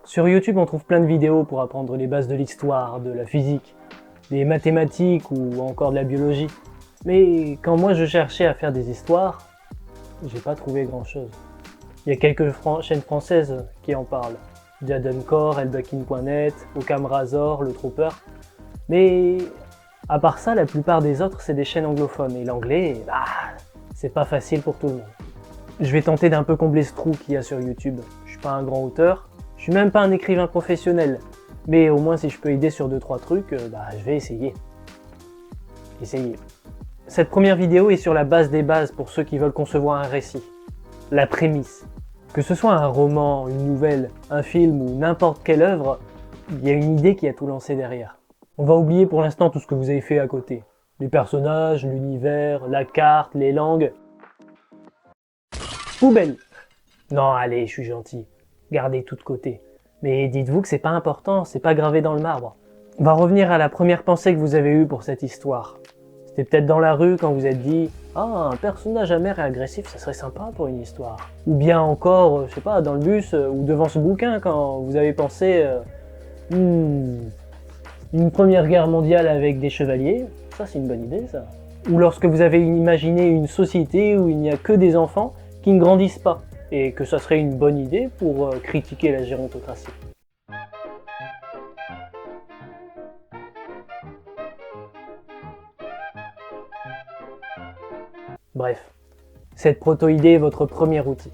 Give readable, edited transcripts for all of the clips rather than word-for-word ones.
Sur YouTube, on trouve plein de vidéos pour apprendre les bases de l'histoire, de la physique, des mathématiques ou encore de la biologie. Mais quand moi je cherchais à faire des histoires, j'ai pas trouvé grand chose. Il y a quelques chaînes françaises qui en parlent. Diadencore, Elbakin.net, Occam Razor, Le Trooper. Mais à part ça, la plupart des autres c'est des chaînes anglophones. Et l'anglais, c'est pas facile pour tout le monde. Je vais tenter d'un peu combler ce trou qu'il y a sur YouTube. Je suis pas un grand auteur, je suis même pas un écrivain professionnel. Mais au moins si je peux aider sur 2-3 trucs, je vais essayer. Cette première vidéo est sur la base des bases pour ceux qui veulent concevoir un récit. La prémisse. Que ce soit un roman, une nouvelle, un film ou n'importe quelle œuvre, il y a une idée qui a tout lancé derrière. On va oublier pour l'instant tout ce que vous avez fait à côté. Les personnages, l'univers, la carte, les langues. Poubelle! Non, allez, je suis gentil. Gardez tout de côté. Mais dites-vous que c'est pas important, c'est pas gravé dans le marbre. On va revenir à la première pensée que vous avez eue pour cette histoire. C'était peut-être dans la rue quand vous êtes dit « Ah, un personnage amer et agressif, ça serait sympa pour une histoire. » Ou bien encore, je sais pas, dans le bus ou devant ce bouquin quand vous avez pensé une première guerre mondiale avec des chevaliers, ça c'est une bonne idée ça. » Ou lorsque vous avez imaginé une société où il n'y a que des enfants qui ne grandissent pas, et que ça serait une bonne idée pour critiquer la gérontocratie. Bref, cette proto-idée est votre premier outil.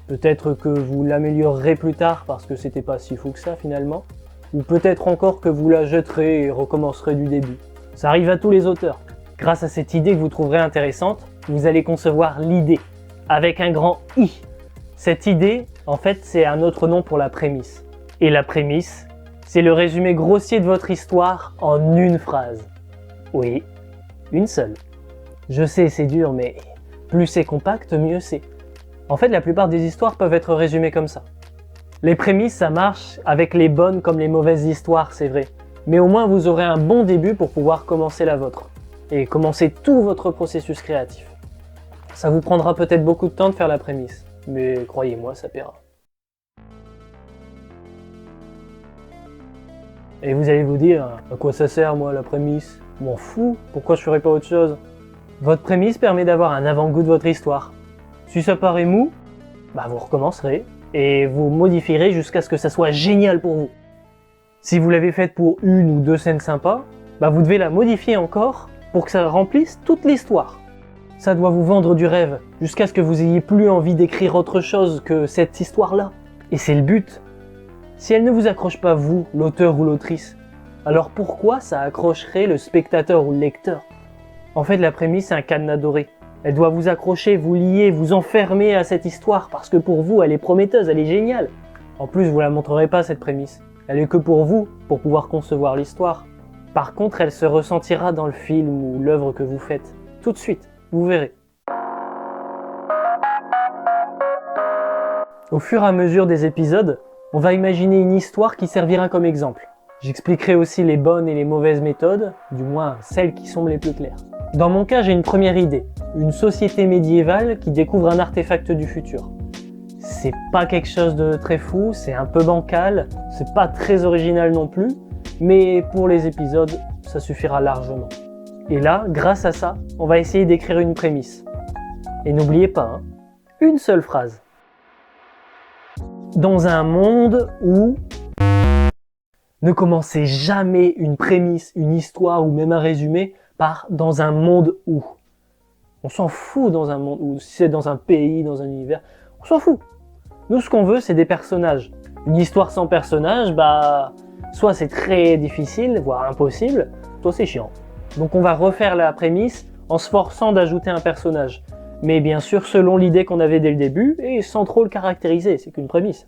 Peut-être que vous l'améliorerez plus tard parce que c'était pas si fou que ça finalement, ou peut-être encore que vous la jetterez et recommencerez du début. Ça arrive à tous les auteurs. Grâce à cette idée que vous trouverez intéressante, vous allez concevoir l'idée, avec un grand « i ». Cette idée, en fait, c'est un autre nom pour la prémisse. Et la prémisse, c'est le résumé grossier de votre histoire en une phrase. Oui, une seule. Je sais, c'est dur, mais plus c'est compact, mieux c'est. En fait, la plupart des histoires peuvent être résumées comme ça. Les prémices, ça marche avec les bonnes comme les mauvaises histoires, c'est vrai. Mais au moins, vous aurez un bon début pour pouvoir commencer la vôtre. Et commencer tout votre processus créatif. Ça vous prendra peut-être beaucoup de temps de faire la prémisse. Mais croyez-moi, ça paiera. Et vous allez vous dire, à quoi ça sert moi la prémisse? M'en fous, pourquoi je ferais pas autre chose? Votre prémisse permet d'avoir un avant-goût de votre histoire. Si ça paraît mou, vous recommencerez et vous modifierez jusqu'à ce que ça soit génial pour vous. Si vous l'avez faite pour une ou deux scènes sympas, vous devez la modifier encore pour que ça remplisse toute l'histoire. Ça doit vous vendre du rêve, jusqu'à ce que vous ayez plus envie d'écrire autre chose que cette histoire-là. Et c'est le but. Si elle ne vous accroche pas vous, l'auteur ou l'autrice, alors pourquoi ça accrocherait le spectateur ou le lecteur? En fait, la prémisse, c'est un cadenas doré. Elle doit vous accrocher, vous lier, vous enfermer à cette histoire, parce que pour vous, elle est prometteuse, elle est géniale. En plus, vous la montrerez pas, cette prémisse. Elle est que pour vous, pour pouvoir concevoir l'histoire. Par contre, elle se ressentira dans le film ou l'œuvre que vous faites. Tout de suite. Vous verrez. Au fur et à mesure des épisodes, on va imaginer une histoire qui servira comme exemple. J'expliquerai aussi les bonnes et les mauvaises méthodes, du moins celles qui semblent les plus claires. Dans mon cas, j'ai une première idée. Une société médiévale qui découvre un artefact du futur. C'est pas quelque chose de très fou, c'est un peu bancal, c'est pas très original non plus, mais pour les épisodes, ça suffira largement. Et là, grâce à ça, on va essayer d'écrire une prémisse. Et n'oubliez pas, une seule phrase. Dans un monde où... Ne commencez jamais une prémisse, une histoire ou même un résumé par « dans un monde où ». On s'en fout dans un monde où, si c'est dans un pays, dans un univers, on s'en fout. Nous, ce qu'on veut, c'est des personnages. Une histoire sans personnages, soit c'est très difficile, voire impossible, soit c'est chiant. Donc on va refaire la prémisse en se forçant d'ajouter un personnage. Mais bien sûr selon l'idée qu'on avait dès le début et sans trop le caractériser, c'est qu'une prémisse.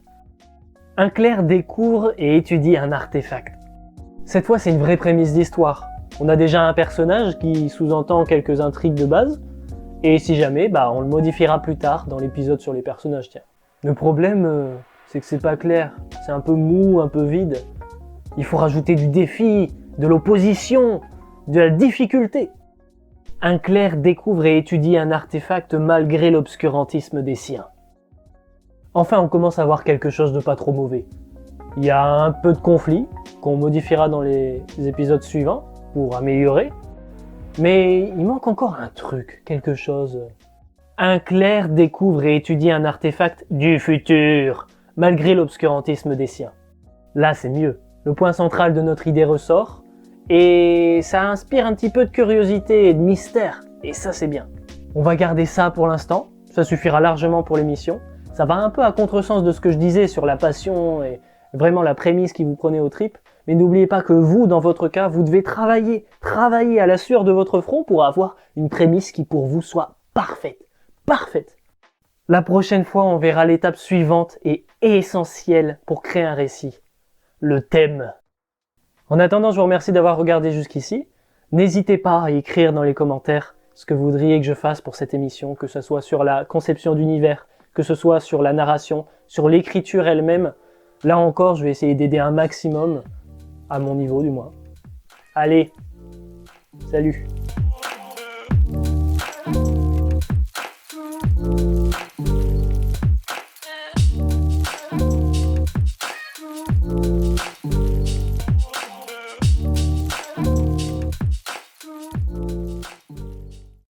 Un clerc découvre et étudie un artefact. Cette fois c'est une vraie prémisse d'histoire. On a déjà un personnage qui sous-entend quelques intrigues de base, et si jamais, on le modifiera plus tard dans l'épisode sur les personnages, tiens. Le problème, c'est que c'est pas clair, c'est un peu mou, un peu vide. Il faut rajouter du défi, de l'opposition, de la difficulté. Un clerc découvre et étudie un artefact malgré l'obscurantisme des siens. Enfin, on commence à voir quelque chose de pas trop mauvais. Il y a un peu de conflit qu'on modifiera dans les épisodes suivants pour améliorer. Mais il manque encore un truc, quelque chose. Un clerc découvre et étudie un artefact du futur, malgré l'obscurantisme des siens. Là, c'est mieux. Le point central de notre idée ressort, et ça inspire un petit peu de curiosité et de mystère, et ça, c'est bien. On va garder ça pour l'instant, ça suffira largement pour l'émission. Ça va un peu à contresens de ce que je disais sur la passion et vraiment la prémisse qui vous prenait aux tripes, mais n'oubliez pas que vous, dans votre cas, vous devez travailler à la sueur de votre front pour avoir une prémisse qui pour vous soit parfaite. Parfaite. La prochaine fois, on verra l'étape suivante et essentielle pour créer un récit. Le thème. En attendant, je vous remercie d'avoir regardé jusqu'ici. N'hésitez pas à écrire dans les commentaires ce que vous voudriez que je fasse pour cette émission, que ce soit sur la conception d'univers, que ce soit sur la narration, sur l'écriture elle-même. Là encore, je vais essayer d'aider un maximum, à mon niveau du moins. Allez, salut!